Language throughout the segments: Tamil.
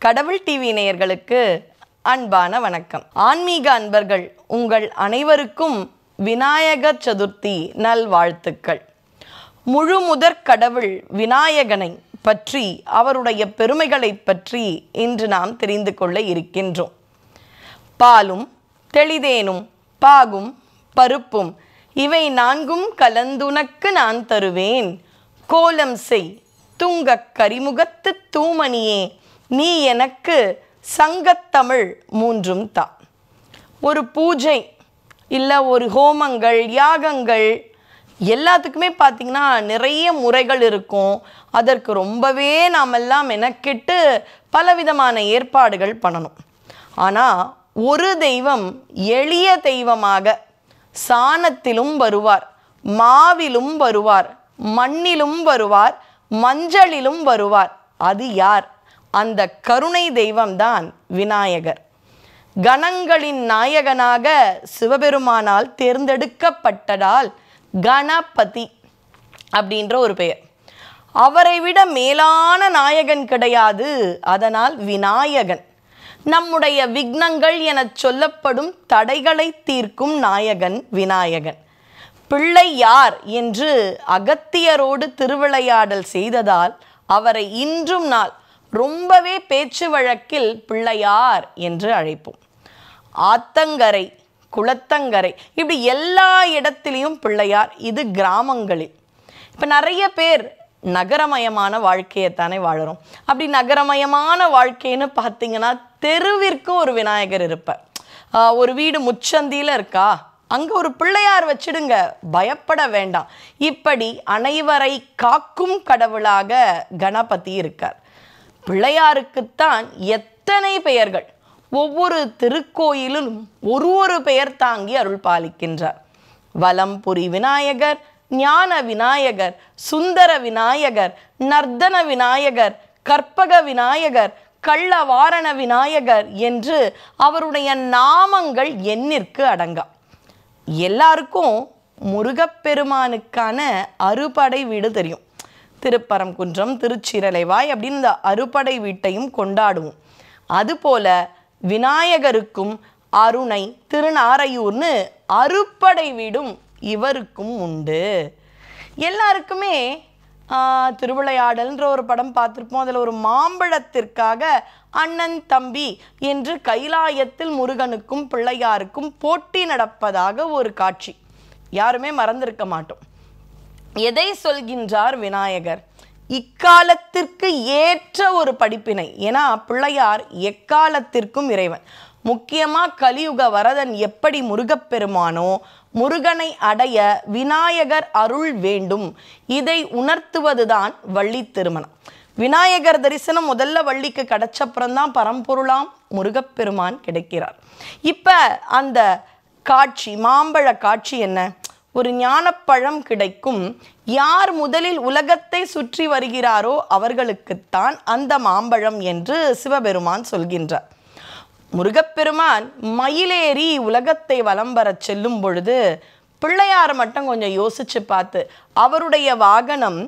கடவுள் டிவி நேயர்களுக்கு அன்பான வணக்கம். ஆன்மீக அன்பர்கள் உங்கள் அனைவருக்கும் விநாயகர் சதுர்த்தி நல்வாழ்த்துக்கள். முழு முதற் கடவுள் விநாயகனை பற்றி அவருடைய பெருமைகளை பற்றி இன்று நாம் தெரிந்து கொள்ள இருக்கின்றோம். பாலும் தெளிதேனும் பாகும் பருப்பும் இவை நான்கும் கலந்துனக்கு நான் தருவேன். கோலம் செய் துங்கக் கரிமுகத்து தூமணியே நீ எனக்கு சங்கத்தமிழ் மூன்றும் தா. ஒரு பூஜை இல்லை ஒரு ஹோமங்கள் யாகங்கள் எல்லாத்துக்குமே பார்த்திங்கன்னா நிறைய முறைகள் இருக்கும். அதற்கு ரொம்பவே நாமெல்லாம் மெனக்கிட்டு பலவிதமான ஏற்பாடுகள் பண்ணணும். ஆனால் ஒரு தெய்வம் எளிய தெய்வமாக சாணத்திலும் வருவார், மாவிலும் வருவார், மண்ணிலும் வருவார், மஞ்சளிலும் வருவார். அது யார்? அந்த கருணை தெய்வம்தான் விநாயகர். கணங்களின் நாயகனாக சிவபெருமானால் தேர்ந்தெடுக்கப்பட்டதால் கணபதி அப்படின்ற ஒரு பெயர். அவரை விட மேலான நாயகன் கிடையாது. அதனால் விநாயகன் நம்முடைய விக்னங்கள் என சொல்லப்படும் தடைகளை தீர்க்கும் நாயகன் விநாயகன். பிள்ளை யார் என்று அகத்தியரோடு திருவிளையாடல் செய்ததால் அவரை இன்றும் நாள் ரொம்பவே பேச்சு வழக்கில் பிள்ளையார் என்று அழைப்போம். ஆத்தங்கரை குளத்தங்கரை இப்படி எல்லா இடத்திலையும் பிள்ளையார். இது கிராமங்களில். இப்போ நிறைய பேர் நகரமயமான வாழ்க்கையைத்தானே வாழறோம். அப்படி நகரமயமான வாழ்க்கைன்னு பார்த்தீங்கன்னா தெருவிற்கு ஒரு விநாயகர் இருப்பார். ஒரு வீடு முச்சந்தியில் இருக்கா, அங்கே ஒரு பிள்ளையார் வச்சிடுங்க, பயப்பட வேண்டாம். இப்படி அனைவரை காக்கும் கடவுளாக கணபதி இருக்கார். பிள்ளையாருக்குத்தான் எத்தனை பெயர்கள். ஒவ்வொரு திருக்கோயிலும் ஒரு பெயர் தாங்கி அருள் பாலிக்கின்றார். வலம்புரி விநாயகர், ஞான விநாயகர், சுந்தர விநாயகர், நர்தன விநாயகர், கற்பக விநாயகர், கள்ளவாரண விநாயகர் என்று அவருடைய நாமங்கள் எண்ணிற்கு அடங்கா. எல்லாருக்கும் முருகப்பெருமானுக்கான அறுபடை வீடு தெரியும். திருப்பரங்குன்றம், திருச்சிரலைவாய் அப்படின்னு இந்த அறுபடை வீட்டையும் கொண்டாடுவோம். அதுபோல விநாயகருக்கும் அருணை, திருநாரையூர்னு அறுபடை வீடும் இவருக்கும் உண்டு. எல்லாருக்குமே திருவிளையாடல்ன்ற ஒரு படம் பார்த்துருப்போம். அதில் ஒரு மாம்பழத்திற்காக அண்ணன் தம்பி என்று கைலாயத்தில் முருகனுக்கும் பிள்ளையாருக்கும் போட்டி நடப்பதாக ஒரு காட்சி. யாருமே மறந்திருக்க மாட்டோம். எதை சொல்கின்றார் விநாயகர்? இக்காலத்திற்கு ஏற்ற ஒரு படிப்பினை. ஏன்னா பிள்ளையார் எக்காலத்திற்கும் இறைவன். முக்கியமாக கலியுக வரதன் எப்படி முருகப்பெருமானோ முருகனை அடைய விநாயகர் அருள் வேண்டும். இதை உணர்த்துவதுதான் வள்ளி திருமணம். விநாயகர் தரிசனம் முதல்ல வள்ளிக்கு கிடைச்சப்புறம்தான் பரம்பொருளாம் முருகப்பெருமான் கிடைக்கிறார். இப்போ அந்த காட்சி, மாம்பழ காட்சி என்ன? ஒரு ஞானப்பழம் கிடைக்கும். யார் முதலில் உலகத்தை சுற்றி வருகிறாரோ அவர்களுக்குத்தான் அந்த மாம்பழம் என்று சிவபெருமான் சொல்கின்றார். முருகப்பெருமான் மயிலேறி உலகத்தை வலம் வர செல்லும் பொழுது பிள்ளையார் மட்டும் கொஞ்சம் யோசிச்சு பார்த்து, அவருடைய வாகனம்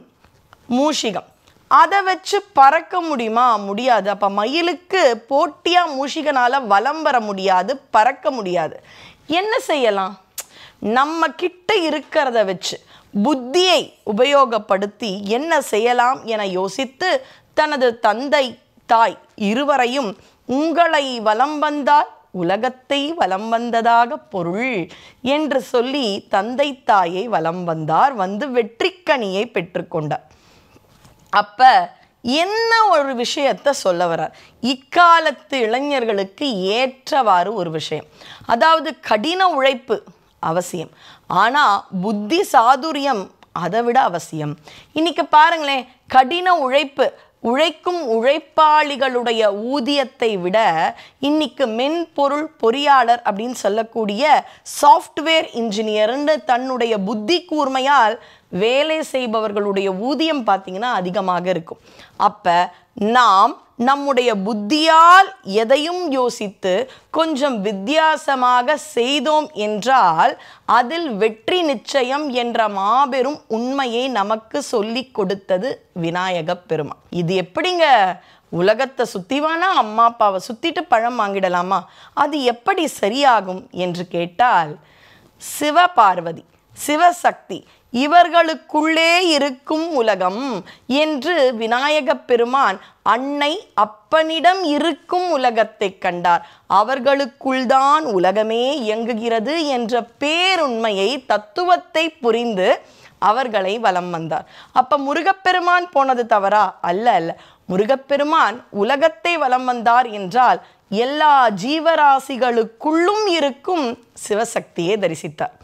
மூஷிகம், அதை வச்சு பறக்க முடியுமா? முடியாது. அப்போ மயிலுக்கு போட்டியாக மூஷிகனால் வலம் வர முடியாது, பறக்க முடியாது. என்ன செய்யலாம்? நம்ம கிட்ட இருக்கிறத வச்சு புத்தியை உபயோகப்படுத்தி என்ன செய்யலாம் என யோசித்து தனது தந்தை தாய் இருவரையும் உங்களை வலம் வந்தால் உலகத்தை வலம் வந்ததாக பொருள் என்று சொல்லி தந்தை தாயை வலம் வந்தார். வந்து வெற்றிக்கனியை பெற்றுக்கொண்டார். அப்ப என்ன ஒரு விஷயத்தை சொல்ல வர்றார்? இக்காலத்து இளைஞர்களுக்கு ஏற்றவாறு ஒரு விஷயம். அதாவது கடின உழைப்பு அவசியம், ஆனால் புத்தி சாதுரியம் அதை விட அவசியம். இன்னைக்கு பாருங்களேன், கடின உழைப்பு, உழைக்கும் உழைப்பாளிகளுடைய ஊதியத்தை விட இன்னைக்கு மென்பொருள் பொறியாளர் அப்படின்னு சொல்லக்கூடிய சாஃப்ட்வேர் இன்ஜினியர்னு தன்னுடைய புத்தி கூர்மையால் வேலை செய்பவர்களுடைய ஊதியம் பார்த்திங்கன்னா அதிகமாக இருக்கும். அப்போ நாம் நம்முடைய புத்தியால் எதையும் யோசித்து கொஞ்சம் வித்தியாசமாக செய்தோம் என்றால் அதில் வெற்றி நிச்சயம் என்ற மாபெரும் உண்மையை நமக்கு சொல்லி கொடுத்தது விநாயகப் பெருமான். இது எப்படிங்க உலகத்தை சுத்திவானா அம்மா அப்பாவை சுத்திட்டு பழம் வாங்கிடலாமா? அது எப்படி சரியாகும் என்று கேட்டால், சிவபார்வதி, சிவசக்தி இவர்களுக்குள்ளே இருக்கும் உலகம் என்று விநாயகப் பெருமான் அன்னை அப்பனிடம் இருக்கும் உலகத்தை கண்டார். அவர்களுக்குள்தான் உலகமே இயங்குகிறது என்ற பேருண்மையை, தத்துவத்தை புரிந்து அவர்களை வலம் வந்தார். அப்ப முருகப்பெருமான் போனது தவறா? அல்ல அல்ல. முருகப்பெருமான் உலகத்தை வலம் வந்தார் என்றால் எல்லா ஜீவராசிகளுக்குள்ளும் இருக்கும் சிவசக்தியை தரிசித்தார்.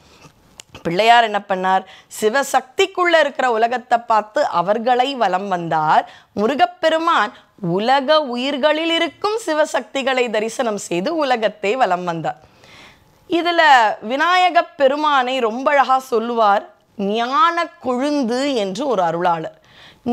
பிள்ளையார் என்ன பண்ணார்? சிவசக்திக்குள்ள இருக்கிற உலகத்தை பார்த்து அவர்களை வலம் வந்தார். முருகப்பெருமான் உலக உயிர்களில் இருக்கும் சிவசக்திகளை தரிசனம் செய்து உலகத்தை வலம் வந்தார். இதுல விநாயகப் பெருமானை ரொம்ப அழகா சொல்லுவார், ஞான கொழுந்து என்று ஒரு அருளாளர்.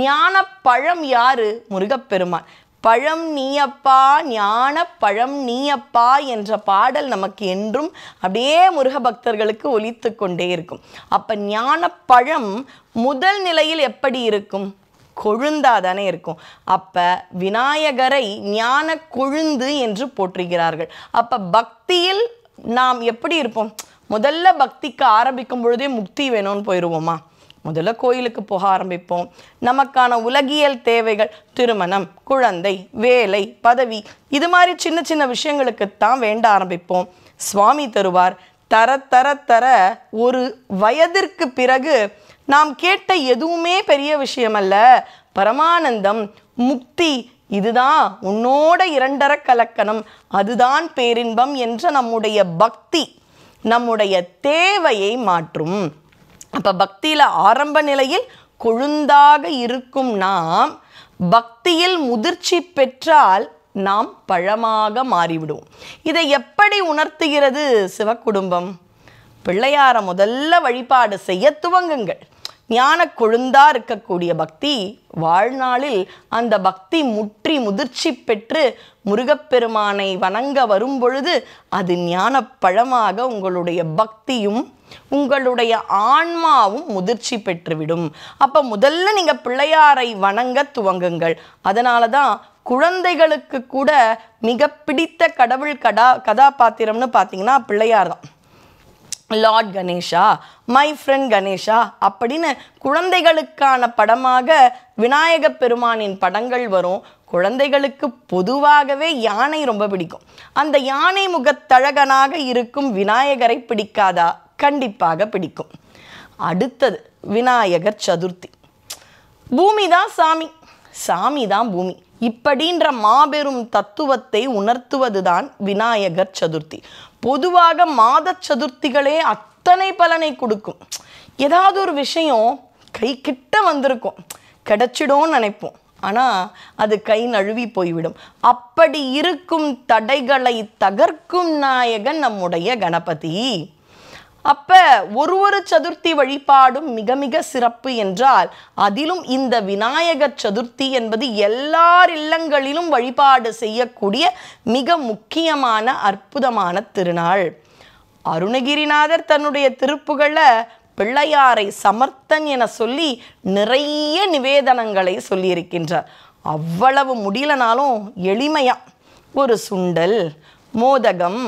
ஞான பழம் யாரு? முருகப்பெருமான். பழம் நீயப்பா, ஞான பழம் நீயப்பா என்ற பாடல் நமக்கு என்றும் அப்படியே முருக பக்தர்களுக்கு ஒலித்து கொண்டே இருக்கும். அப்ப ஞான பழம் முதல் நிலையில் எப்படி இருக்கும்? கொழுந்தாதானே இருக்கும். அப்ப விநாயகரை ஞான கொழுந்து என்று போற்றுகிறார்கள். அப்ப பக்தியில் நாம் எப்படி இருப்போம்? முதல்ல பக்திக்கு ஆரம்பிக்கும் பொழுதே முக்தி வேணும்னு போயிடுவோமா? முதல்ல கோயிலுக்கு போக ஆரம்பிப்போம். நமக்கான உலகியல் தேவைகள், திருமணம், குழந்தை, வேலை, பதவி, இது மாதிரி சின்ன சின்ன விஷயங்களுக்குத்தான் வேண்ட ஆரம்பிப்போம். சுவாமி தருவார். தர தர தர ஒரு வயதிற்கு பிறகு நாம் கேட்ட எதுவுமே பெரிய விஷயம் அல்ல, பரமானந்தம், முக்தி, இதுதான் உன்னோட இரண்டர கலக்கணம், அதுதான் பேரின்பம் என்ற நம்முடைய பக்தி நம்முடைய தேவையை மாற்றும். அப்ப பக்தியில ஆரம்ப நிலையில் கொழுந்தாக இருக்கும் நாம் பக்தியில் முதிர்ச்சி பெற்றால் நாம் பழமாக மாறிவிடுவோம். இதை எப்படி உணர்த்துகிறது சிவக்குடும்பம்? பிள்ளையார முதல்ல வழிபாடு செய்ய துவங்குங்கள். ஞான கொழுந்தா இருக்கக்கூடிய பக்தி வாழ்நாளில் அந்த பக்தி முற்றி முதிர்ச்சி பெற்று முருகப்பெருமானை வணங்க வரும் பொழுது அது ஞான பழமாக உங்களுடைய பக்தியும் உங்களுடைய ஆன்மாவும் முதிர்ச்சி பெற்றுவிடும். அப்ப முதல்ல நீங்க பிள்ளையாரை வணங்க துவங்குங்கள். அதனாலதான் குழந்தைகளுக்கு கூட மிக பிடித்த கடவுள் கதாபாத்திரம்னு பார்த்தீங்கன்னா பிள்ளையார் தான். Lord Ganesha, my friend Ganesha அப்படின்னு குழந்தைகளுக்கான படமாக விநாயக பெருமானின் படங்கள் வரும். குழந்தைகளுக்கு பொதுவாகவே யானை ரொம்ப பிடிக்கும். அந்த யானை முகத்தழகனாக இருக்கும் விநாயகரை பிடிக்காதா? கண்டிப்பாக பிடிக்கும். அடுத்தது விநாயகர் சதுர்த்தி. பூமி தான் சாமி, சாமி தான் பூமி இப்படின்ற மாபெரும் தத்துவத்தை உணர்த்துவதுதான் விநாயகர் சதுர்த்தி. பொதுவாக மாத சதுர்த்திகளே அத்தனை பலனை கொடுக்கும். ஏதாவது ஒரு விஷயம் கை கிட்ட வந்திருக்கும், கிடைச்சிடும் நினைப்போம், ஆனால் அது கை நழுவி போய்விடும். அப்படி இருக்கும் தடைகளை தகர்க்கும் நாயகன் நம்முடைய கணபதி. அப்ப ஒரு சதுர்த்தி வழிபாடும் மிக மிக சிறப்பு என்றால் அதிலும் இந்த விநாயகர் சதுர்த்தி என்பது எல்லார் இல்லங்களிலும் வழிபாடு செய்யக்கூடிய மிக முக்கியமான அற்புதமான திருநாள். அருணகிரிநாதர் தன்னுடைய திருப்புகழ பிள்ளையாரை சமர்த்தன் என சொல்லி நிறைய நிவேதனங்களை சொல்லியிருக்கின்றார். அவ்வளவு முடியலனாலும் எளிமையா ஒரு சுண்டல், மோதகம்,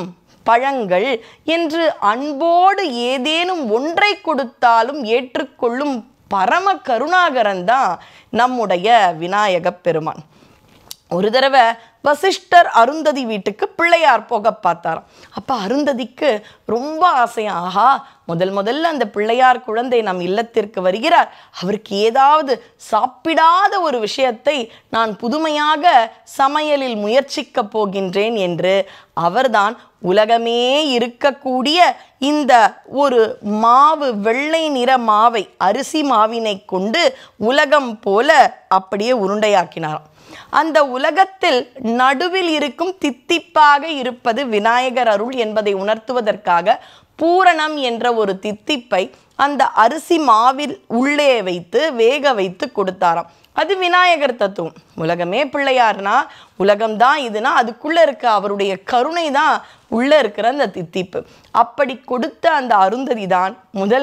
பழங்கள் என்று அன்போடு ஏதேனும் ஒன்றை கொடுத்தாலும் ஏற்றுக்கொள்ளும் பரம கருணாகரன் தான் நம்முடைய விநாயகப் பெருமான். ஒரு தடவை வசிஷ்டர் அருந்ததி வீட்டுக்கு பிள்ளையார் போக பார்த்தாராம். அப்ப அருந்ததிக்கு ரொம்ப ஆசையா, ஆஹா முதல்ல அந்த பிள்ளையார் குழந்தை நம் இல்லத்திற்கு வருகிறார், அவருக்கு ஏதாவது சாப்பிடாத ஒரு விஷயத்தை நான் புதுமையாக சமையலில் முயற்சிக்க போகின்றேன் என்று அவர்தான் உலகமே இருக்கக்கூடிய இந்த ஒரு மாவு, வெள்ளை நிற மாவை, அரிசி மாவினை கொண்டு உலகம் போல அப்படியே உருண்டையாக்கினாராம். அந்த உலகத்தில் நடுவில் இருக்கும் தித்திப்பாக இருப்பது விநாயகர் அருள் என்பதை உணர்த்துவதற்காக பூரணம் என்ற ஒரு தித்திப்பை அந்த அரிசி மாவில் உள்ளே வைத்து வேக வைத்து கொடுத்தாராம். அது விநாயகர் தத்துவம். உலகமே பிள்ளையார்னா உலகம்தான் இதுனா அதுக்குள்ள இருக்க அவருடைய கருணை தான் உள்ள இருக்கிற அந்த தித்திப்பு. அப்படி கொடுத்த அந்த அருந்ததி தான்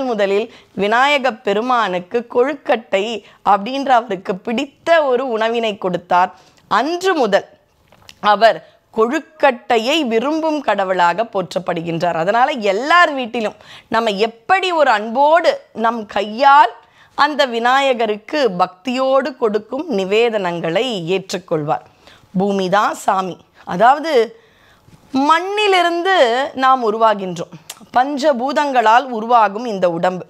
முதலில் விநாயக பெருமானுக்கு கொழுக்கட்டை அப்படின்ற அவருக்கு பிடித்த ஒரு உணவினை கொடுத்தார். அன்று முதல் அவர் கொழுக்கட்டையை விரும்பும் கடவுளாக போற்றப்படுகின்றார். அதனால எல்லார் வீட்டிலும் நம்ம எப்படி ஒரு அன்போடு நம் கையால் அந்த விநாயகருக்கு பக்தியோடு கொடுக்கும் நிவேதனங்களை ஏற்றுக்கொள்வார். பூமிதான் சாமி. அதாவது மண்ணிலிருந்து நாம் உருவாகின்றோம். பஞ்சபூதங்களால் உருவாகும் இந்த உடம்பு.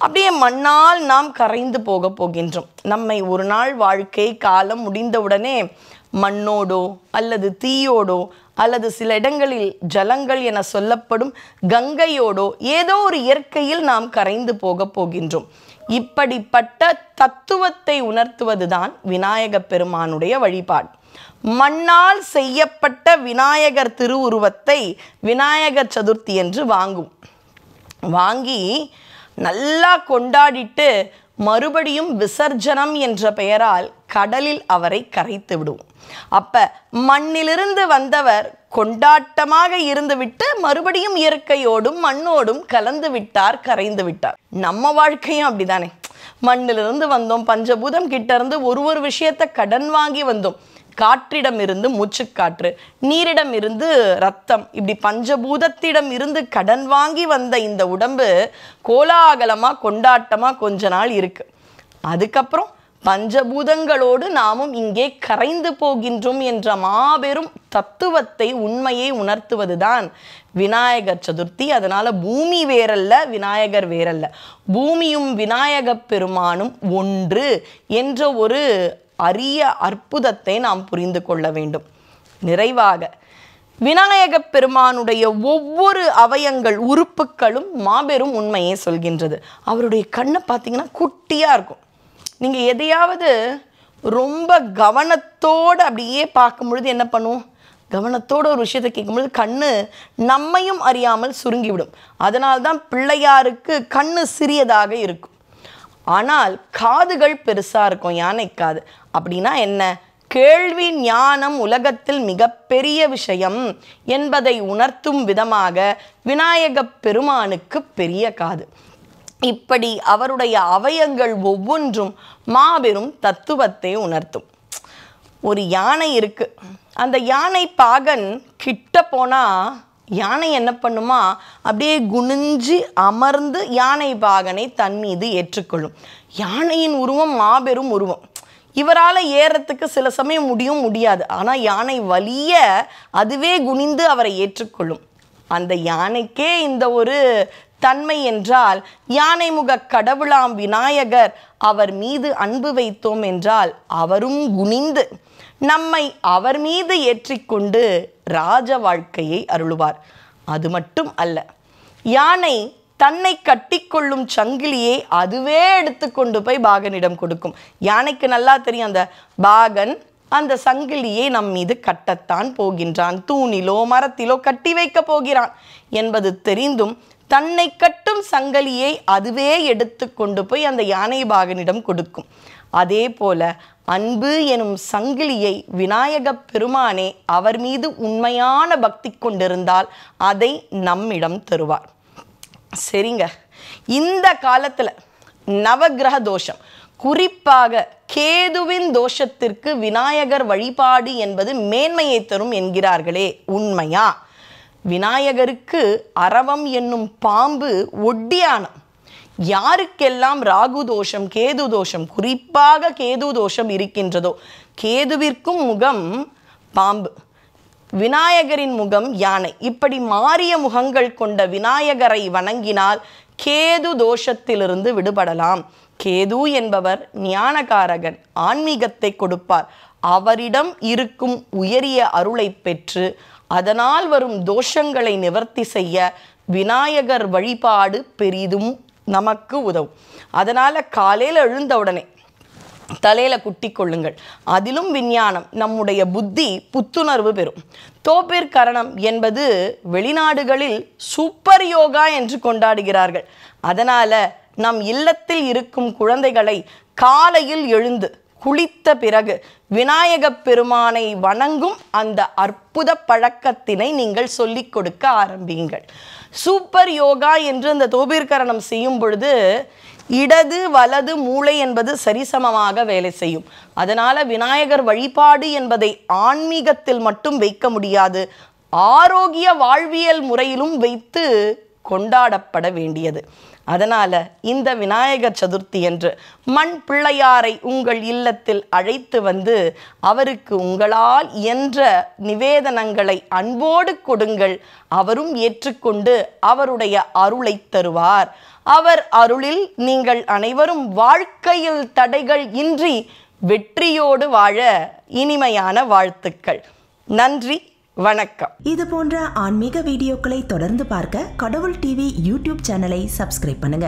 அப்படியே மண்ணால் நாம் கரைந்து போகின்றோம். நம்மை ஒரு நாள் வாழ்க்கை காலம் முடிந்தவுடனே மண்ணோடோ அல்லது தீயோடோ அல்லது சில இடங்களில் ஜலங்கள் என சொல்லப்படும் கங்கையோடோ ஏதோ ஒரு இயற்கையில் நாம் கரைந்து போகின்றோம். இப்படிப்பட்ட தத்துவத்தை உணர்த்துவதுதான் விநாயக பெருமானுடைய வழிபாடு. மண்ணால் செய்யப்பட்ட விநாயகர் திருவுருவத்தை விநாயகர் சதுர்த்தி என்று வாங்கி நல்லா கொண்டாடிட்டு மறுபடியும் விசர்ஜனம் என்ற பெயரால் கடலில் அவரை கரைத்து விடுவோம். அப்ப மண்ணிலிருந்து வந்தவர் கொண்டாட்டமாக இருந்துவிட்டு மறுபடியும் இயற்கையோடும் மண்ணோடும் கலந்து விட்டார், கரைந்து விட்டார். நம்ம வாழ்க்கையும் அப்படிதானே. மண்ணிலிருந்து வந்தோம், பஞ்சபூதம் கிட்ட இருந்து ஒரு விஷயத்தை கடன் வாங்கி வந்தோம். காற்றிடம் இருந்து மூச்சுக்காற்று, நீரிடம் இருந்து ரத்தம், இப்படி பஞ்சபூதத்திடம் இருந்து கடன் வாங்கி வந்த இந்த உடம்பு கோலாகலமா கொண்டாட்டமா கொஞ்ச நாள் இருக்கு. அதுக்கப்புறம் பஞ்சபூதங்களோடு நாமும் இங்கே கரைந்து போகின்றோம் என்ற மாபெரும் தத்துவத்தை, உண்மையை உணர்த்துவதுதான் விநாயகர் சதுர்த்தி. அதனால பூமி வேறல்ல, விநாயகர் வேறல்ல, பூமியும் விநாயக பெருமானும் ஒன்று என்ற ஒரு அரிய அற்புதத்தை நாம் புரிந்து கொள்ள வேண்டும். நிறைவாக விநாயக பெருமானுடைய ஒவ்வொரு அவயங்கள், உறுப்புகளும் மாபெரும் உண்மையை சொல்கின்றது. அவருடைய கண்ணை பார்த்தீங்கன்னா குட்டியாக இருக்கும். நீங்கள் எதையாவது ரொம்ப கவனத்தோடு அப்படியே பார்க்கும் பொழுது என்ன பண்ணுவோம்? கவனத்தோடு ஒரு விஷயத்தை கேட்கும்பொழுது கண்ணு நம்மையும் அறியாமல் சுருங்கிவிடும். அதனால்தான் பிள்ளையாருக்கு கண்ணு சிறியதாக இருக்கும், ஆனால் காதுகள் பெருசாக இருக்கும். யானை காது அப்படின்னா என்ன? கேள்வி ஞானம் உலகத்தில் மிகப்பெரிய விஷயம் என்பதை உணர்த்தும் விதமாக விநாயக பெருமானுக்கு பெரிய காது. இப்படி அவருடைய அவயங்கள் ஒவ்வொன்றும் மாபெரும் தத்துவத்தை உணர்த்தும். ஒரு யானை இருக்கு. அந்த யானை பாகன் கிட்ட போனா யானை என்ன பண்ணுமா? அப்படியே குனிஞ்சு அமர்ந்து யானை பாகனை தன் மீது ஏற்றுக்கொள்ளும். யானையின் உருவம் மாபெரும் உருவம். இவரால் ஏறத்துக்கு சில சமயம் முடியாது. ஆனால் யானை வலிய அதுவே குனிந்து அவரை ஏற்றுக்கொள்ளும். அந்த யானைக்கே இந்த ஒரு தன்மை என்றால், யானை முக கடவுளாம் விநாயகர் அவர் மீது அன்பு வைத்தோம் என்றால் அவரும் குனிந்து நம்மை அவர் மீது ஏற்றிக்கொண்டு ராஜ வாழ்க்கையை அருளுவார். அது மட்டும் அல்ல, யானை தன்னை கட்டிக்கொள்ளும் சங்கிலியை அதுவே எடுத்துக்கொண்டு போய் பாகனிடம் கொடுக்கும். யானைக்கு நல்லா தெரியும், அந்த பாகன் அந்த சங்கிலியை நம் மீது கட்டத்தான் போகின்றான், தூணிலோ மரத்திலோ கட்டி வைக்க போகிறான் என்பது தெரிந்தும் தன்னை கட்டும் சங்கிலியை அதுவே எடுத்து கொண்டு போய் அந்த யானை பாகனிடம் கொடுக்கும். அதே போல அன்பு எனும் சங்கிலியை விநாயக பெருமானே அவர் மீது உண்மையான பக்தி கொண்டிருந்தால் அதை நம்மிடம் தருவார். சரிங்க, இந்த காலத்தில் நவகிரக தோஷம், குறிப்பாக கேதுவின் தோஷத்திற்கு விநாயகர் வழிபாடு என்பது மேன்மையை தரும் என்கிறார்களே, உண்மையா? விநாயகருக்கு அரவம் என்னும் பாம்பு ஒட்டியானம். யாருக்கெல்லாம் ராகு தோஷம், கேது தோஷம், குறிப்பாக கேது தோஷம் இருக்கின்றதோ, கேதுவிற்கும் முகம் பாம்பு, விநாயகரின் முகம் யானை. இப்படி மாறிய முகங்கள் கொண்ட விநாயகரை வணங்கினால் கேது தோஷத்திலிருந்து விடுபடலாம். கேது என்பவர் ஞானகாரகன், ஆன்மீகத்தை கொடுப்பார். அவரிடம் இருக்கும் உயரிய அருளை பெற்று அதனால் வரும் தோஷங்களை நிவர்த்தி செய்ய விநாயகர் வழிபாடு பெரிதும் நமக்கு உதவும். அதனால் காலையில் எழுந்த உடனே தலையில் குட்டி கொள்ளுங்கள். அதிலும் விஞ்ஞானம், நம்முடைய புத்தி புத்துணர்வு பெறும். தோப்பிற் கரணம் என்பது வெளிநாடுகளில் சூப்பர் யோகா என்று கொண்டாடுகிறார்கள். அதனால் நம் இல்லத்தில் இருக்கும் குழந்தைகளை காலையில் எழுந்து குளித்த பிறகு விநாயகப் பெருமானை வணங்கும் அந்த அற்புத பழக்கத்தினை நீங்கள் சொல்லிக் கொடுக்க ஆரம்பியுங்கள். சூப்பர் யோகா என்று அந்த தோபீர்கரணம் செய்யும் பொழுது இடது வலது மூளை என்பது சரிசமமாக வேலை செய்யும். அதனால் விநாயகர் வழிபாடு என்பதை ஆன்மீகத்தில் மட்டும் வைக்க முடியாது, ஆரோக்கிய வாழ்வியல் முறையிலும் வைத்து கொண்டாடப்பட வேண்டியது. அதனால் இந்த விநாயகர் சதுர்த்தி என்று மண் பிள்ளையாரை உங்கள் இல்லத்தில் அழைத்து வந்து அவருக்கு உங்களால் என்ற நிவேதனங்களை அன்போடு கொடுங்கள். அவரும் ஏற்றுக்கொண்டு அவருடைய அருளை தருவார். அவர் அருளில் நீங்கள் அனைவரும் வாழ்க்கையில் தடைகள் இன்றி வெற்றியோடு வாழ இனிமையான வாழ்த்துக்கள். நன்றி, வணக்கம். இது போன்ற ஆன்மீக வீடியோக்களை தொடர்ந்து பார்க்க கடவுள் டிவி யூடியூப் சேனலை சப்ஸ்கிரைப் பண்ணுங்க.